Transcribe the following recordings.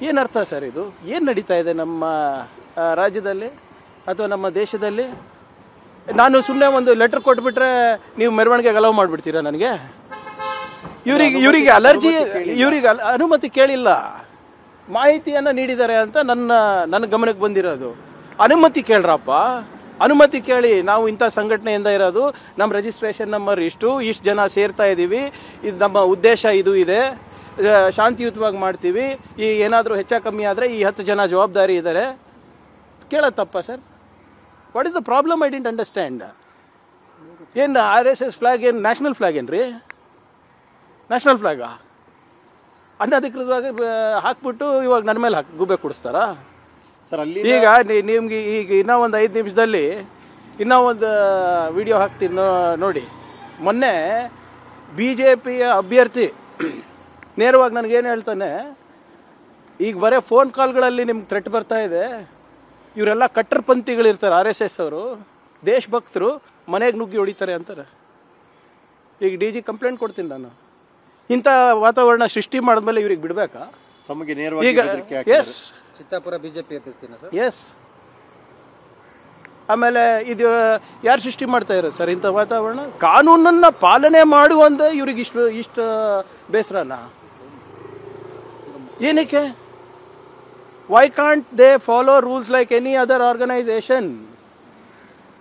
ಏನರ್ಥ ಸರ್ ಇದು? ಏನು ನಡೀತಾ ಇದೆ ನಮ್ಮ ರಾಜ್ಯದಲ್ಲಿ ಅಥವಾ ನಮ್ಮ ದೇಶದಲ್ಲಿ? ನಾನು ಸುಮ್ಮನೆ ಒಂದು ಲೆಟರ್ ಕೊಟ್ಬಿಟ್ರೆ ನೀವು ಮೆರವಣಿಗೆಗೆ ಅಲೌ ಮಾಡಿಬಿಡ್ತೀರಾ ನನಗೆ? ಇವರಿಗೆ ಅಲರ್ಜಿ, ಇವರಿಗೆ ಅನುಮತಿ ಕೇಳಿಲ್ಲ, ಮಾಹಿತಿಯನ್ನು ನೀಡಿದ್ದಾರೆ ಅಂತ ನನ್ನ ಗಮನಕ್ಕೆ ಬಂದಿರೋದು. ಅನುಮತಿ ಕೇಳ್ರಪ್ಪ, ಅನುಮತಿ ಕೇಳಿ. ನಾವು ಇಂಥ ಸಂಘಟನೆಯಿಂದ ಇರೋದು, ನಮ್ಮ ರಿಜಿಸ್ಟ್ರೇಷನ್ ನಂಬರ್ ಇಷ್ಟು ಜನ ಸೇರ್ತಾ ಇದ್ದೀವಿ, ಇದು ನಮ್ಮ ಉದ್ದೇಶ ಇದು ಇದೆ, ಶಾಂತಿಯುತವಾಗಿ ಮಾಡ್ತೀವಿ, ಈ ಏನಾದರೂ ಹೆಚ್ಚು ಕಮ್ಮಿ ಆದರೆ ಈ 10 ಜನ ಜವಾಬ್ದಾರಿ ಇದ್ದಾರೆ. ಕೇಳತ್ತಪ್ಪ sir? What is the problem? I didn't understand. ಏನು RSS ಫ್ಲಾಗ್ ಏನು ನ್ಯಾಷನಲ್ ಫ್ಲಾಗ್ ಏನ್ರಿ? ನ್ಯಾಷನಲ್ ಫ್ಲಾಗಾ? ಅನಧಿಕೃತವಾಗಿ ಹಾಕ್ಬಿಟ್ಟು ಇವಾಗ ನನ್ನ ಮೇಲೆ ಗುಬ್ಬೆ ಕೊಡಿಸ್ತಾರಾ ಸರ್? ಅಲ್ಲಿ ಈಗ ನಿಮ್ಗೆ ಈಗ ಇನ್ನೂ ಒಂದು 5 ನಿಮಿಷದಲ್ಲಿ ಇನ್ನೂ ಒಂದು ವಿಡಿಯೋ ಹಾಕ್ತೀನಿ ನೋಡಿ. ಮೊನ್ನೆ BJPಯ ಅಭ್ಯರ್ಥಿ ನೇರವಾಗಿ ನನಗೇನು ಹೇಳ್ತಾನೆ, ಈಗ ಬರೀ ಫೋನ್ ಕಾಲ್ಗಳಲ್ಲಿ ನಿಮ್ಗೆ ಥ್ರೆಟ್ ಬರ್ತಾ ಇದೆ, ಇವರೆಲ್ಲ ಕಟ್ಟರ್ಪಂಥಿಗಳಿರ್ತಾರೆ, RSS ಅವರು ದೇಶಭಕ್ತರು, ಮನೆಗೆ ನುಗ್ಗಿ ಹೊಡಿತಾರೆ ಅಂತಾರೆ. ಈಗ DG ಕಂಪ್ಲೇಂಟ್ ಕೊಡ್ತೀನಿ ನಾನು. ಇಂಥ ವಾತಾವರಣ ಸೃಷ್ಟಿ ಮಾಡಿದ್ಮೇಲೆ ಇವ್ರಿಗೆ ಬಿಡಬೇಕಾ? ತಮಗೆ ನೇರವಾಗಿ ಈಗ ಎಸ್ ಚಿತ್ತಾಪುರ ಬಿಜೆಪಿ ಎಸ್. ಆಮೇಲೆ ಇದು ಯಾರು ಸೃಷ್ಟಿ ಮಾಡ್ತಾ ಇರೋ ಸರ್ ಇಂಥ ವಾತಾವರಣ? ಕಾನೂನನ್ನ ಪಾಲನೆ ಮಾಡುವಂತ ಇವ್ರಿಗೆ ಇಷ್ಟು ಬೇಸರನ ಏನಕ್ಕೆ? Why can't they follow rules like any other organisation?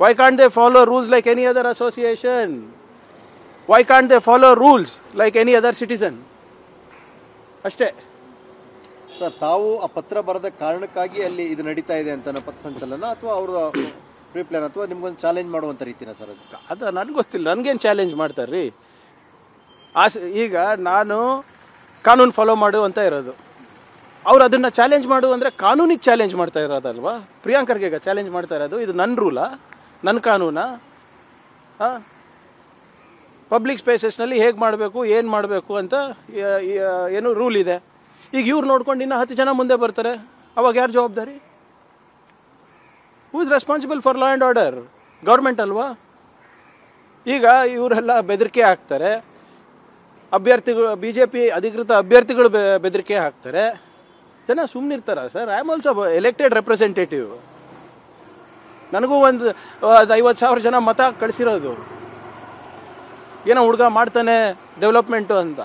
Why can't they follow rules like any other association? Why can't they follow rules like any other citizen? ಅಷ್ಟೇ ಸರ್. ತಾವು ಆ ಪತ್ರ ಬರೆದ ಕಾರಣಕ್ಕಾಗಿ ಅಲ್ಲಿ ಇದು ನಡೀತಾ ಇದೆ ಅಂತ ಪಥಸಂಚಲನ, ಅಥವಾ ಅವ್ರ ಪ್ರೀ ಪ್ಲಾನ್, ಅಥವಾ ನಿಮ್ಗೊಂದು ಚಾಲೆಂಜ್ ಮಾಡುವಂತ ರೀತಿನ ಸರ್? ಅದು ನನಗೆ ಗೊತ್ತಿಲ್ಲ, ನನಗೇನು ಚಾಲೆಂಜ್ ಮಾಡ್ತಾರ್ರಿ? ಈಗ ನಾನು ಕಾನೂನು ಫಾಲೋ ಮಾಡು ಅಂತ ಇರೋದು, ಅವ್ರು ಅದನ್ನು ಚಾಲೆಂಜ್ ಮಾಡು ಅಂದರೆ ಕಾನೂನಿಗೆ ಚಾಲೆಂಜ್ ಮಾಡ್ತಾ ಇರೋದಲ್ವಾ? ಪ್ರಿಯಾಂಕ್ ಖರ್ಗೆಗೆ ಚಾಲೆಂಜ್ ಮಾಡ್ತಾ ಇರೋದು. ಇದು ನನ್ನ ರೂಲಾ, ನನ್ನ ಕಾನೂನಾ? ಪಬ್ಲಿಕ್ ಸ್ಪೇಸಸ್ನಲ್ಲಿ ಹೇಗೆ ಮಾಡಬೇಕು, ಏನು ಮಾಡಬೇಕು ಅಂತ ಏನು ರೂಲ್ ಇದೆ. ಈಗ ಇವ್ರು ನೋಡ್ಕೊಂಡು ಇನ್ನೂ 10 ಜನ ಮುಂದೆ ಬರ್ತಾರೆ, ಅವಾಗ ಯಾರು ಜವಾಬ್ದಾರಿ? Who is responsible for law and order? Government ಅಲ್ವಾ? ಈಗ ಇವರೆಲ್ಲ ಬೆದರಿಕೆ ಹಾಕ್ತಾರೆ, ಅಭ್ಯರ್ಥಿಗಳು, BJP ಅಧಿಕೃತ ಅಭ್ಯರ್ಥಿಗಳು ಬೆದರಿಕೆ ಹಾಕ್ತಾರೆ, ಜನ ಸುಮ್ಮನಿರ್ತಾರ sir? I am also elected representative. ನನಗೂ ಒಂದು 50,000 ಜನ ಮತ ಕಳಿಸಿರೋದು, ಏನೋ ಹುಡುಗ ಮಾಡ್ತಾನೆ ಡೆವಲಪ್ಮೆಂಟು ಅಂತ.